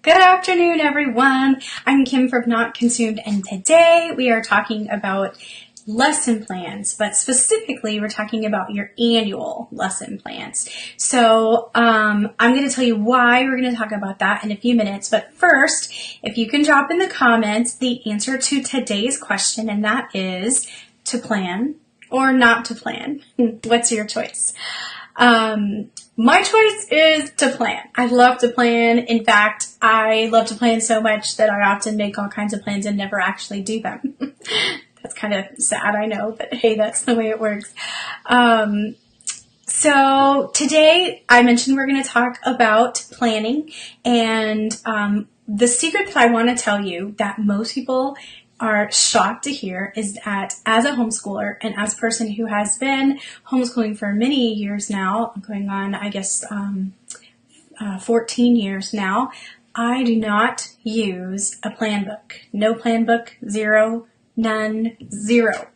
Good afternoon, everyone. I'm Kim from Not Consumed, and today we are talking about lesson plans, but specifically we're talking about your annual lesson plans. So I'm going to tell you why we're going to talk about that in a few minutes. But first, if you can drop in the comments the answer to today's question, and that is to plan or not to plan. What's your choice? My choice is to plan. I love to plan. In fact, I love to plan so much that I often make all kinds of plans and never actually do them. That's kind of sad, I know, but hey, that's the way it works. So today I mentioned we're going to talk about planning, and the secret that I want to tell you that most people are shocked to hear is that as a homeschooler and as a person who has been homeschooling for many years now, going on, I guess, 14 years now, I do not use a plan book. No plan book, zero, none, zero.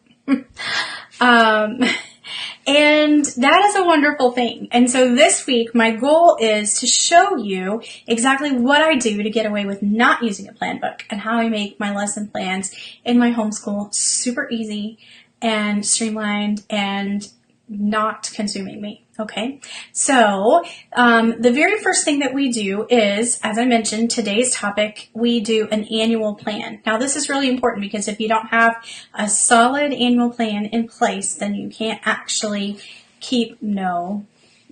And that is a wonderful thing. And so this week, my goal is to show you exactly what I do to get away with not using a plan book and how I make my lesson plans in my homeschool super easy and streamlined and not consuming me. Okay, so the very first thing that we do is, as I mentioned, today's topic, we do an annual plan. Now, this is really important because if you don't have a solid annual plan in place, then you can't actually keep no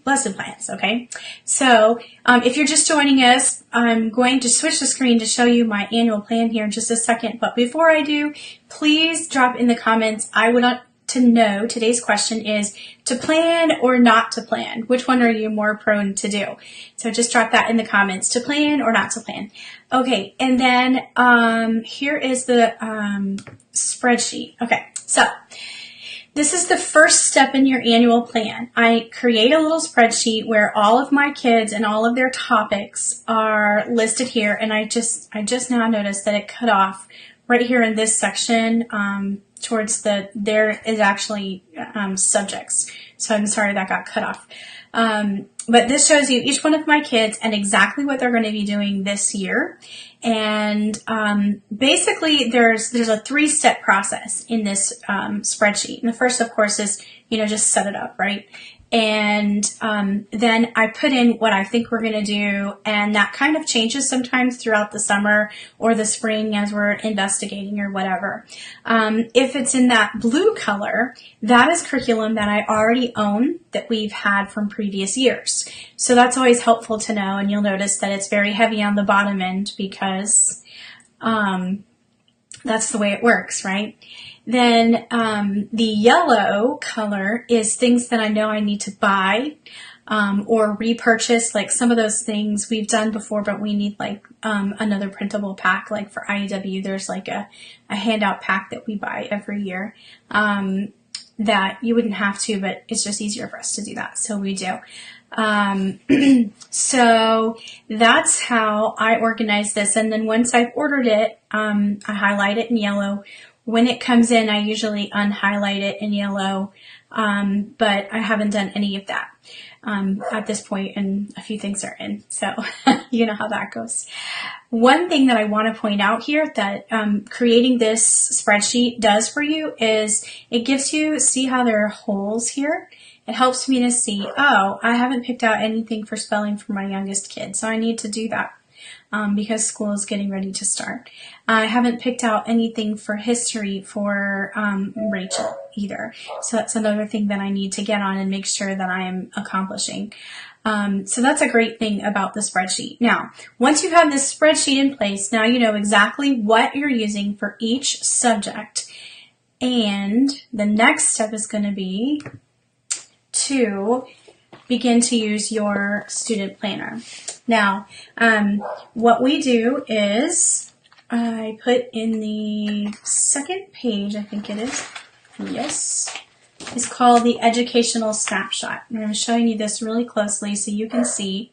lesson plans, okay? So if you're just joining us, I'm going to switch the screen to show you my annual plan here in just a second. But before I do, please drop in the comments. I would not to know today's question is to plan or not to plan. Which one are you more prone to do? So just drop that in the comments, to plan or not to plan. Okay, and then here is the spreadsheet. Okay, so this is the first step in your annual plan. I create a little spreadsheet where all of my kids and all of their topics are listed here, and I just now noticed that it cut off right here in this section towards there is actually subjects. So I'm sorry that got cut off. But this shows you each one of my kids and exactly what they're going to be doing this year. And basically there's a 3-step process in this spreadsheet. And the first, of course, is, just set it up, right? And then I put in what I think we're going to do, and that kind of changes sometimes throughout the summer or the spring as we're investigating or whatever. If it's in that blue color, that is curriculum that I already own that we've had from previous years. So that's always helpful to know, and you'll notice that it's very heavy on the bottom end because that's the way it works, right? Then the yellow color is things that I know I need to buy or repurchase, like some of those things we've done before, but we need like another printable pack. Like for IEW, there's like a handout pack that we buy every year that you wouldn't have to, but it's just easier for us to do that, so we do. So that's how I organize this. And then once I've ordered it, I highlight it in yellow. When it comes in, I usually unhighlight it in yellow, but I haven't done any of that at this point, and a few things are in, so you know how that goes. One thing that I want to point out here that creating this spreadsheet does for you is it gives you, see how there are holes here? It helps me to see, oh, I haven't picked out anything for spelling for my youngest kid, so I need to do that. Because school is getting ready to start. I haven't picked out anything for history for Rachel either. So that's another thing that I need to get on and make sure that I am accomplishing. So that's a great thing about the spreadsheet. Now, once you have this spreadsheet in place, now you know exactly what you're using for each subject. And the next step is going to be to begin to use your student planner. Now, what we do is I put in the second page, I think it is, yes, it's called the educational snapshot. And I'm showing you this really closely so you can see.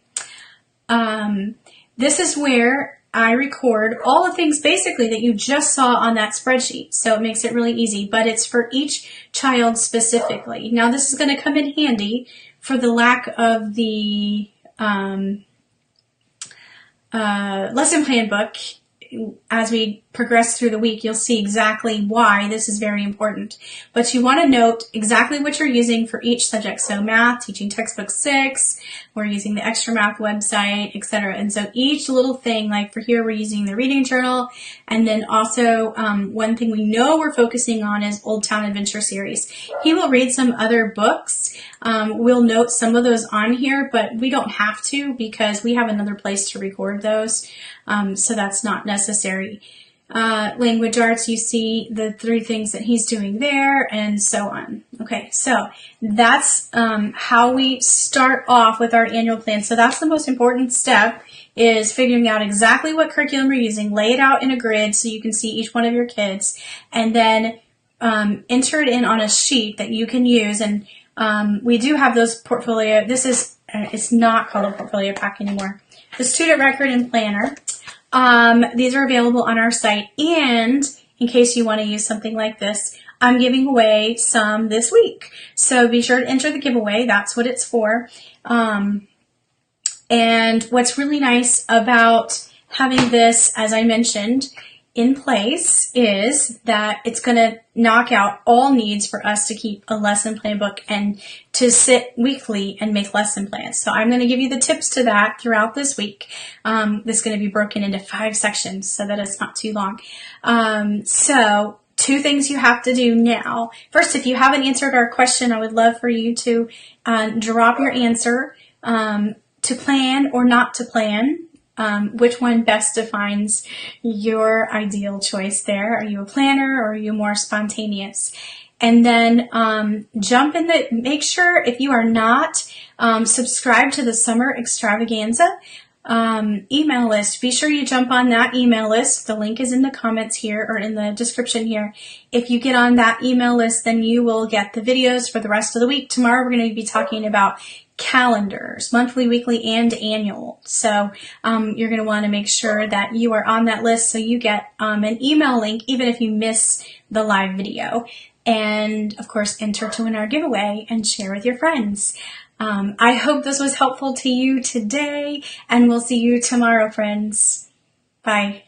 This is where I record all the things basically that you just saw on that spreadsheet. So it makes it really easy, but it's for each child specifically. Now this is going to come in handy for the lack of the lesson plan book, as we progress through the week, you'll see exactly why this is very important. But you want to note exactly what you're using for each subject. So math, teaching textbook 6, we're using the extra math website, etc. And so each little thing, like for here, we're using the reading journal. And then also one thing we know we're focusing on is Old Town Adventure series. He will read some other books. We'll note some of those on here, but we don't have to because we have another place to record those. So that's not necessary. Language arts, you see the 3 things that he's doing there, and so on. Okay, so that's how we start off with our annual plan. So that's the most important step, is figuring out exactly what curriculum you're using, lay it out in a grid so you can see each one of your kids, and then enter it in on a sheet that you can use. And we do have those portfolio. This is, it's not called a portfolio pack anymore. The student record and planner. These are available on our site, and in case you want to use something like this, I'm giving away some this week. So be sure to enter the giveaway. That's what it's for. And what's really nice about having this, as I mentioned, in place is that it's going to knock out all needs for us to keep a lesson plan book and to sit weekly and make lesson plans. So I'm going to give you the tips to that throughout this week. This is going to be broken into 5 sections so that it's not too long. So 2 things you have to do now. First, if you haven't answered our question, I would love for you to drop your answer to plan or not to plan. Which one best defines your ideal choice there? Are you a planner or are you more spontaneous? And then make sure if you are not subscribed to the Summer Extravaganza email list, be sure you jump on that email list. The link is in the comments here or in the description here. If you get on that email list, then you will get the videos for the rest of the week. Tomorrow we're going to be talking about calendars, monthly, weekly, and annual. So you're going to want to make sure that you are on that list so you get an email link even if you miss the live video. And of course, enter to win our giveaway and share with your friends. I hope this was helpful to you today, and we'll see you tomorrow, friends. Bye.